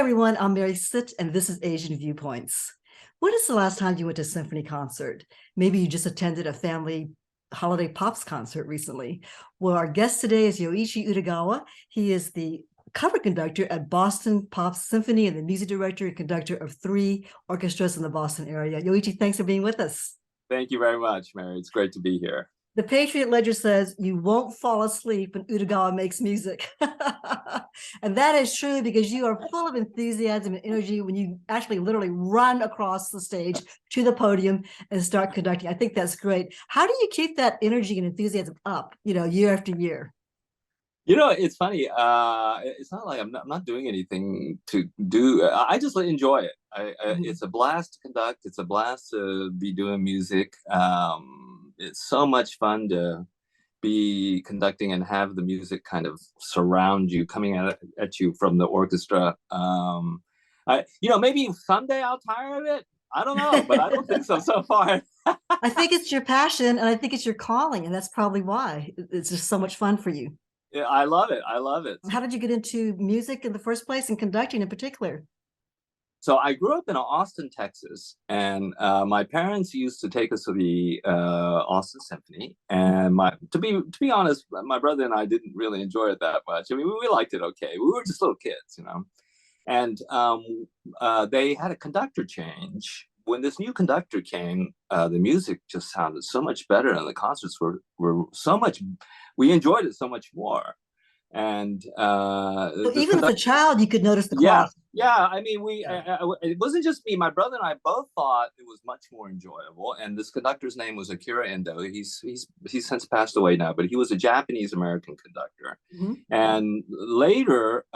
everyone, I'm Mary Sitt, and this is Asian Viewpoints. When is the last time you went to a symphony concert? Maybe you just attended a family holiday pops concert recently. Well, our guest today is Yoichi Udagawa. He is the cover conductor at Boston Pops Symphony and the music director and conductor of 3 orchestras in the Boston area. Yoichi, thanks for being with us. Thank you very much, Mary. It's great to be here. The Patriot Ledger says you won't fall asleep when Udagawa makes music. And that is true because you are full of enthusiasm and energy when you actually literally run across the stage to the podium and start conducting. I think that's great. How do you keep that energy and enthusiasm up, year after year? It's funny. It's not like I'm not doing anything to do. I just enjoy it. It's a blast to conduct. It's a blast to be doing music. It's so much fun to be conducting and have the music kind of surround you, coming at you from the orchestra. Maybe someday I'll tire of it. I don't know, but I don't think so far. I think it's your passion, and I think it's your calling, and that's probably why it's just so much fun for you. Yeah, I love it. I love it. How did you get into music in the first place, and conducting in particular? So I grew up in Austin, Texas, and my parents used to take us to the Austin Symphony. And to be honest, my brother and I didn't really enjoy it that much. I mean, we liked it okay. We were just little kids, And they had a conductor change. When this new conductor came, the music just sounded so much better, and the concerts were so much. We enjoyed it so much more. And so even as a child, you could notice the quality. Yeah. I mean, it wasn't just me. My brother and I both thought it was much more enjoyable. And this conductor's name was Akira Endo. He's since passed away now, but he was a Japanese American conductor. Mm-hmm. And later,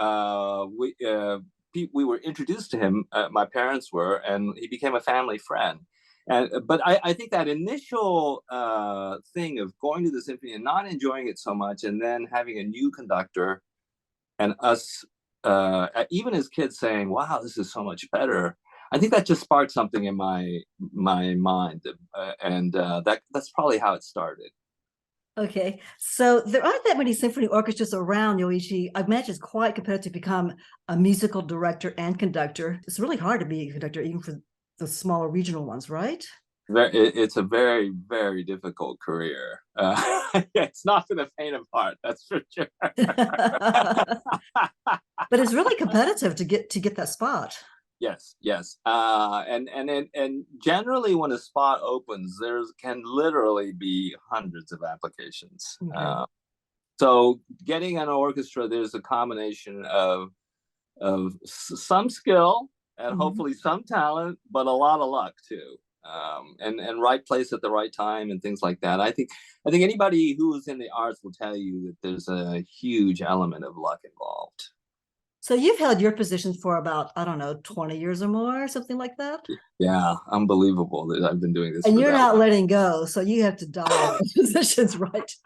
we were introduced to him. My parents were, and he became a family friend. But I think that initial thing of going to the symphony and not enjoying it so much, and then having a new conductor, and us, even as kids, saying, "Wow, this is so much better." I think that just sparked something in my mind, and that's probably how it started. Okay, so there aren't that many symphony orchestras around, Yoichi. I imagine it's quite competitive to become a musical director and conductor. It's really hard to be a conductor, even for the smaller regional ones, right? It's a very, very difficult career. It's not for the faint of heart, that's for sure. But it's really competitive to get that spot. Yes. And generally, when a spot opens, there can literally be hundreds of applications. Okay. So getting an orchestra, there's a combination of some skill and hopefully some talent, but a lot of luck too, and right place at the right time and things like that. I think anybody who's in the arts will tell you that there's a huge element of luck involved. So you've held your position for about, 20 years or more, something like that? Yeah, unbelievable that I've been doing this. And you're not letting go, so you have to dial the positions right.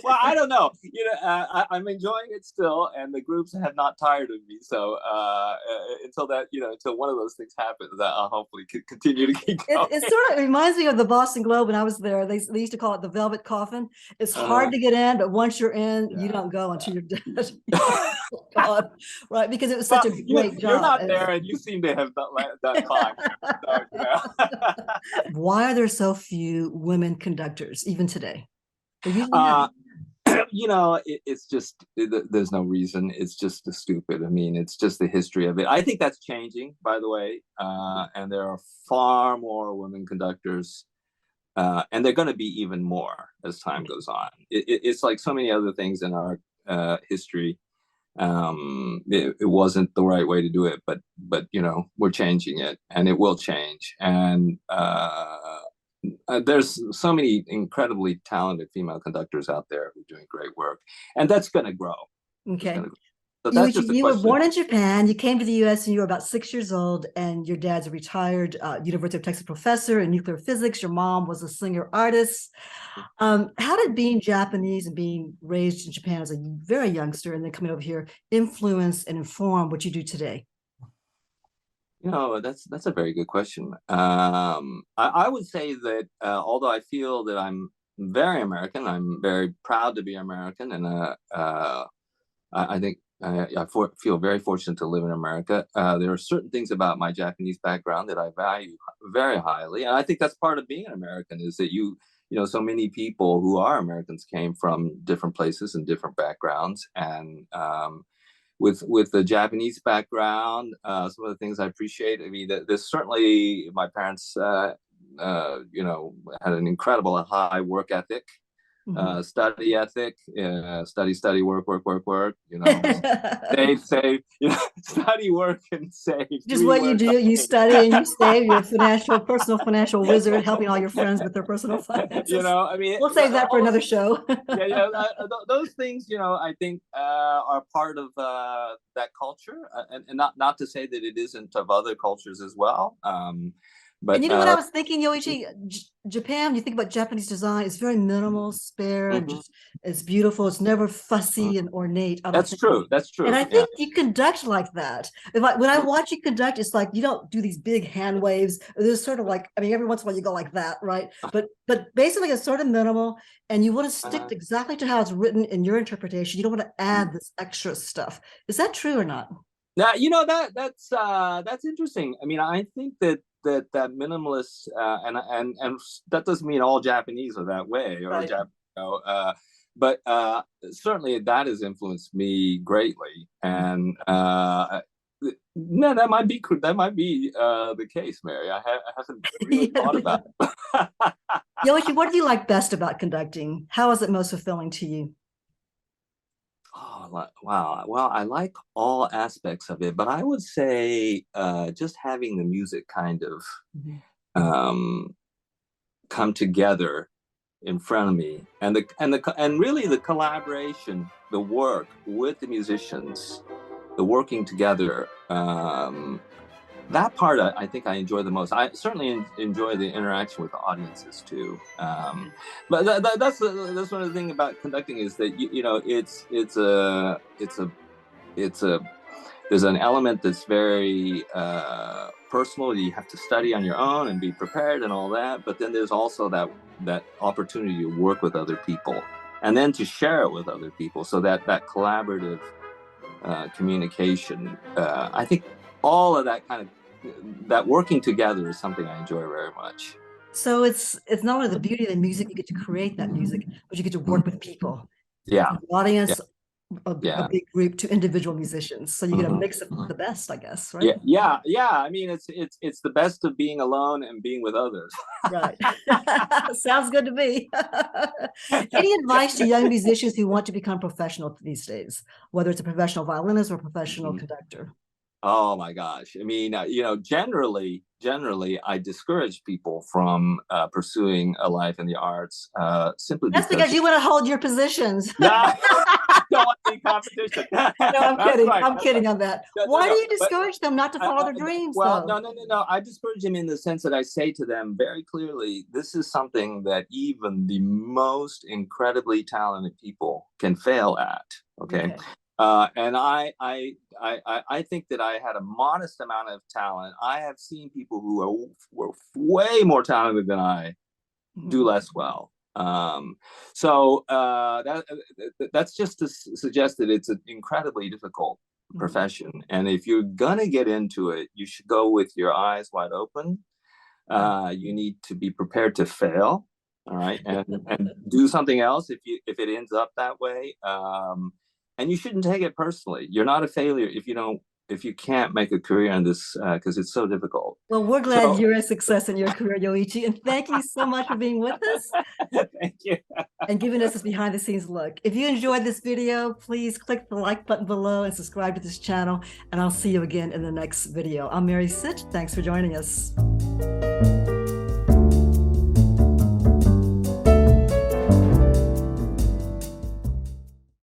Well, I don't know. I'm enjoying it still, and the groups have not tired of me. So until one of those things happens, I'll hopefully continue to keep going. It reminds me of the Boston Globe when I was there. They used to call it the velvet coffin. It's hard to get in, but once you're in, you don't go until you're dead. God, right? Because it was such a great job. You're not there, and you seem to have done fine. So, Why are there so few women conductors, even today? It's just, there's no reason. It's just stupid. I mean, it's just the history of it. I think that's changing, by the way. And there are far more women conductors, and they're going to be even more as time goes on. It's like so many other things in our history. It wasn't the right way to do it, but we're changing it, and it will change. And there's so many incredibly talented female conductors out there who are doing great work, and that's going to grow. Okay. So you were born in Japan. You came to the U.S. and you were about 6 years old, and your dad's a retired University of Texas professor in nuclear physics. Your mom was a singer artist. How did being Japanese and being raised in Japan as a very youngster and then coming over here influence and inform what you do today? That's a very good question. I would say that although I feel that I'm very American, I'm very proud to be American, and I think feel very fortunate to live in America. There are certain things about my Japanese background that I value very highly, and I think that's part of being an American, is that so many people who are Americans came from different places and different backgrounds, and with the Japanese background, some of the things I appreciate. I mean, there's certainly, my parents, had an incredible high work ethic, study ethic, study, work. Save, study, work, and save. Just what you do, you study and you save. You're a personal financial wizard, helping all your friends with their personal finances. I mean, we'll save that for another show. Those things, I think are part of that culture, and not to say that it isn't of other cultures as well. But and what I was thinking, Yoichi, Japan, you think about Japanese design, it's very minimal, spare, just it's beautiful. It's never fussy and ornate. That's true. And I think you conduct like that. When I watch you conduct, it's like you don't do these big hand waves. There's sort of like, I mean, every once in a while you go like that, right? But basically it's sort of minimal, and you want to stick exactly to how it's written in your interpretation. You don't want to add this extra stuff. Is that true or not? Now, that's interesting. I mean, I think that minimalist, and that doesn't mean all Japanese are that way, or right. But certainly that has influenced me greatly, and no, that might be the case, Mary. I haven't really thought about it. Yoichi, what do you like best about conducting? How is it most fulfilling to you? Oh, wow. Well, I like all aspects of it, but I would say just having the music kind of come together in front of me, and really the collaboration, the work with the musicians, the working together. That part I think I enjoy the most. I certainly enjoy the interaction with the audiences too. But that's one of the things about conducting, is that there's an element that's very personal. You have to study on your own and be prepared and all that. But then there's also that opportunity to work with other people, and then to share it with other people. So that collaborative communication. I think all of that that working together is something I enjoy very much. So it's not only the beauty of the music, you get to create that music, but you get to work with people. Yeah. The audience, a big group, to individual musicians. So you get a mix of the best, I guess, right? Yeah. I mean, it's the best of being alone and being with others. Right. Sounds good to me. Any advice to young musicians who want to become professional these days, whether it's a professional violinist or a professional conductor? Oh my gosh. I mean, generally, I discourage people from pursuing a life in the arts simply because you want to hold your positions. Don't want any competition. No, I'm kidding. I'm kidding on that. Why do you discourage them not to follow their dreams? Well, no. I discourage them in the sense that I say to them very clearly, this is something that even the most incredibly talented people can fail at. Okay. And I think that I had a modest amount of talent. I have seen people who were way more talented than I do less well. So that's just to suggest that it's an incredibly difficult profession. And if you're gonna get into it, you should go with your eyes wide open. You need to be prepared to fail, all right, and do something else if it ends up that way. And you shouldn't take it personally. You're not a failure if you can't make a career in this, because it's so difficult. Well, we're glad you're a success in your career, Yoichi, and thank you so much for being with us. Thank you. And giving us this behind the scenes look. If you enjoyed this video, please click the like button below and subscribe to this channel, and I'll see you again in the next video. I'm Mary Sitch. Thanks for joining us.